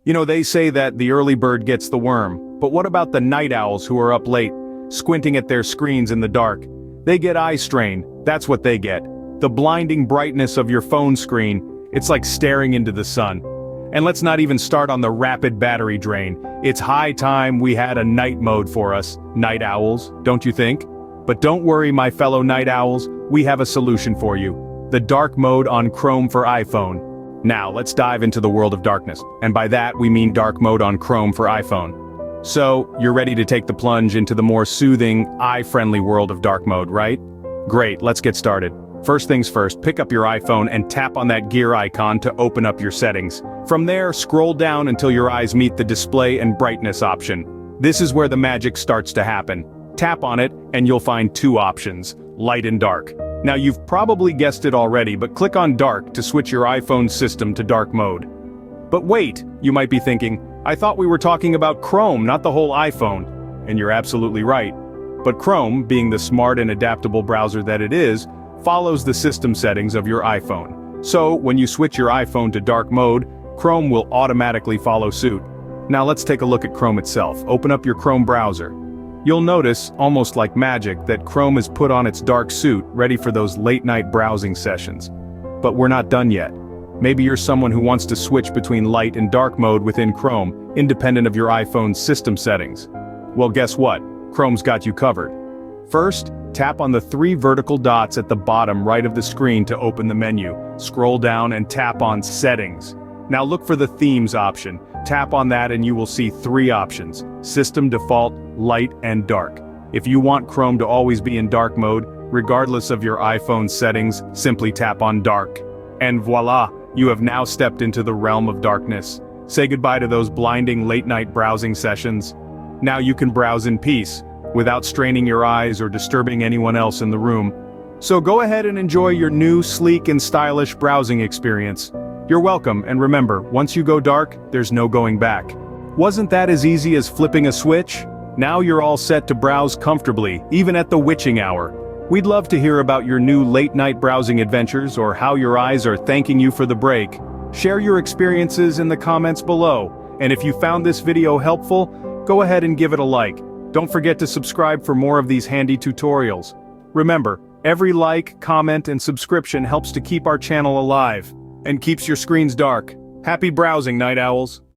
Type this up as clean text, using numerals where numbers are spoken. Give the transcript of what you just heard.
They say that the early bird gets the worm, but what about the night owls who are up late, squinting at their screens in the dark? They get eye strain, that's what they get. The blinding brightness of your phone screen, it's like staring into the sun. And let's not even start on the rapid battery drain. It's high time we had a night mode for us, night owls, don't you think? But don't worry, my fellow night owls, we have a solution for you. The dark mode on Chrome for iPhone. Now, let's dive into the world of darkness, and by that we mean dark mode on Chrome for iPhone. So, you're ready to take the plunge into the more soothing, eye-friendly world of dark mode, right? Great, let's get started. First things first, pick up your iPhone and tap on that gear icon to open up your settings. From there, scroll down until your eyes meet the display and brightness option. This is where the magic starts to happen. Tap on it, and you'll find two options, light and dark. Now you've probably guessed it already, but click on dark to switch your iPhone system to dark mode. But wait, you might be thinking, I thought we were talking about Chrome, not the whole iPhone. And you're absolutely right. But Chrome, being the smart and adaptable browser that it is, follows the system settings of your iPhone. So, when you switch your iPhone to dark mode, Chrome will automatically follow suit. Now let's take a look at Chrome itself. Open up your Chrome browser. You'll notice, almost like magic, that Chrome has put on its dark suit, ready for those late-night browsing sessions. But we're not done yet. Maybe you're someone who wants to switch between light and dark mode within Chrome, independent of your iPhone's system settings. Well, guess what? Chrome's got you covered. First, tap on the three vertical dots at the bottom right of the screen to open the menu. Scroll down and tap on Settings. Now look for the Themes option. Tap on that and you will see three options: System Default, Light, and Dark. If you want Chrome to always be in dark mode, regardless of your iPhone settings, simply tap on Dark. And voila, you have now stepped into the realm of darkness. Say goodbye to those blinding late-night browsing sessions. Now you can browse in peace, without straining your eyes or disturbing anyone else in the room. So go ahead and enjoy your new, sleek and stylish browsing experience. You're welcome, and remember, once you go dark, there's no going back. Wasn't that as easy as flipping a switch? Now you're all set to browse comfortably, even at the witching hour. We'd love to hear about your new late-night browsing adventures or how your eyes are thanking you for the break. Share your experiences in the comments below, and if you found this video helpful, go ahead and give it a like. Don't forget to subscribe for more of these handy tutorials. Remember, every like, comment, and subscription helps to keep our channel alive and keeps your screens dark. Happy browsing, night owls!